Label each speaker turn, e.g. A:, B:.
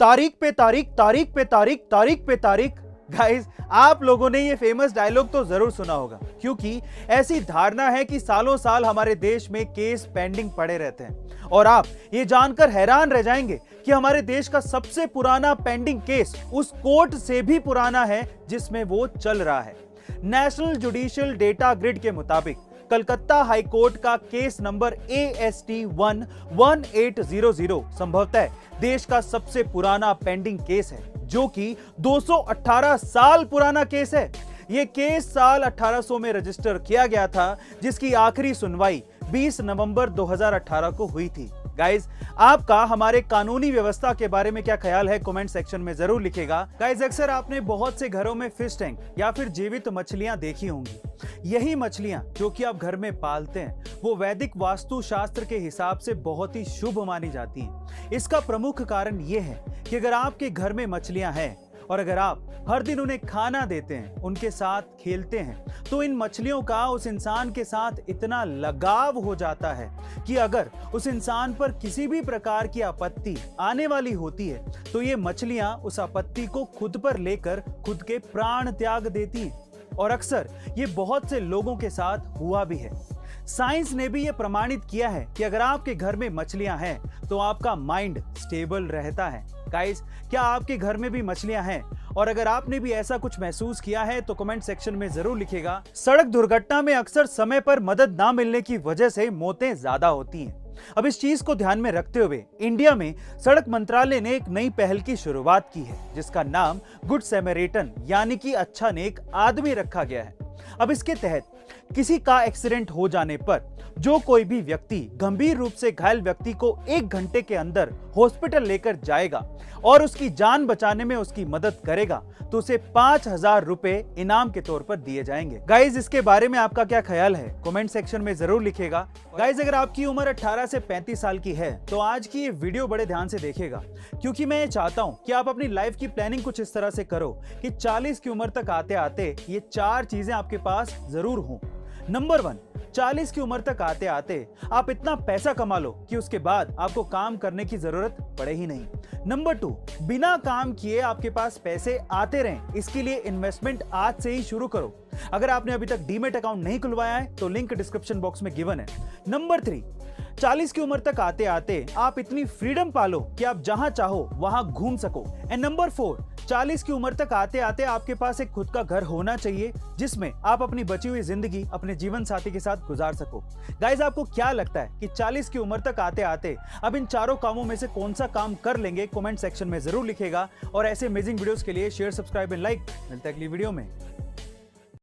A: तारीख पे तारीख, तारीख पे तारीख, तारीख पे तारीख। गाइस, आप लोगों ने ये फेमस डायलॉग तो जरूर सुना होगा, क्योंकि ऐसी धारणा है कि सालों साल हमारे देश में केस पेंडिंग पड़े रहते हैं। और आप ये जानकर हैरान रह जाएंगे कि हमारे देश का सबसे पुराना पेंडिंग केस उस कोर्ट से भी पुराना है जिसमें वो चल रहा है। नेशनल जुडिशियल डेटा ग्रिड के मुताबिक कलकत्ता हाई कोर्ट का केस नंबर AST 11800 संभवतः देश का सबसे पुराना पेंडिंग केस है, जो कि 218 साल पुराना केस है। यह केस साल 1800 में रजिस्टर किया गया था, जिसकी आखिरी सुनवाई 20 नवंबर 2018 को हुई थी। गाइज, आपका हमारे कानूनी व्यवस्था के बारे में क्या ख्याल है, कमेंट सेक्शन में जरूर लिखेगा। गाइज, अक्सर आपने बहुत से घरों में फिश टैंक या फिर जीवित मछलियां देखी होंगी। यही मछलियां जो कि आप घर में पालते हैं, वो वैदिक वास्तु शास्त्र के हिसाब से बहुत ही शुभ मानी जाती हैं। इसका प्रमुख कारण यह है कि अगर आपके घर में मछलियां हैं और अगर आप हर दिन उन्हें खाना देते हैं, उनके साथ खेलते हैं, तो इन मछलियों का उस इंसान के साथ इतना लगाव हो जाता है कि अगर उस इंसान पर किसी भी प्रकार की आपत्ति आने वाली होती है, तो ये मछलियां उस आपत्ति को खुद पर लेकर खुद के प्राण त्याग देती हैं। और अक्सर ये बहुत से लोगों के साथ हुआ भी है। साइंस ने भी ये प्रमाणित किया है कि अगर आपके घर में मछलियां हैं तो आपका माइंड स्टेबल रहता है। गाइस, क्या आपके घर में भी मछलियां हैं? और अगर आपने भी ऐसा कुछ महसूस किया है तो कमेंट सेक्शन में जरूर लिखेगा। सड़क दुर्घटना में अक्सर समय पर मदद ना मिलने की वजह से मौतें ज्यादा होती हैं। अब इस चीज को ध्यान में रखते हुए इंडिया में सड़क मंत्रालय ने एक नई पहल की शुरुआत की है, जिसका नाम गुड सैमरिटन यानी कि अच्छा नेक आदमी रखा गया है। अब इसके तहत किसी का एक्सीडेंट हो जाने पर जो कोई भी व्यक्ति गंभीर रूप से घायल व्यक्ति को 1 घंटे के अंदर हॉस्पिटल लेकर जाएगा और उसकी जान बचाने में उसकी मदद करेगा, तो उसे 5000 रुपए इनाम के तौर पर दिए जाएंगे। गाइज, इसके बारे में आपका क्या ख्याल है, कमेंट सेक्शन में जरूर लिखेगा। गाइज, अगर आपकी उम्र 18 से 35 साल की है तो आज की ये वीडियो बड़े ध्यान से देखिएगा, क्योंकि मैं ये चाहता हूं कि आप अपनी लाइफ की प्लानिंग कुछ इस तरह से करो कि 40 की उम्र तक आते आते ये 4 चीजें आपके पास जरूर हों। नंबर 1, 40 की उम्र तक आते आते आप इतना पैसा कमा लो कि उसके बाद आपको काम करने की जरूरत पड़े ही नहीं। नंबर 2, बिना काम किए आपके पास पैसे आते रहें, इसके लिए इन्वेस्टमेंट आज से ही शुरू करो। अगर आपने अभी तक डीमैट अकाउंट नहीं खुलवाया है तो लिंक डिस्क्रिप्शन बॉक्स में गिवन है। नंबर 3, 40 की उम्र तक आते आते आप इतनी फ्रीडम पालो कि आप जहां चाहो वहां घूम सको। एंड नंबर 4, 40 की उम्र तक आते आते आपके पास एक खुद का घर होना चाहिए, जिसमें आप अपनी बची हुई जिंदगी अपने जीवन साथी के साथ गुजार सको। गाइज, आपको क्या लगता है कि 40 की उम्र तक आते आते अब इन चारों कामों में से कौन सा काम कर लेंगे, कमेंट सेक्शन में जरूर लिखेगा। और ऐसे अमेजिंग वीडियोस के लिए शेयर, सब्सक्राइब एंड लाइक। मिलते हैं अगली वीडियो में।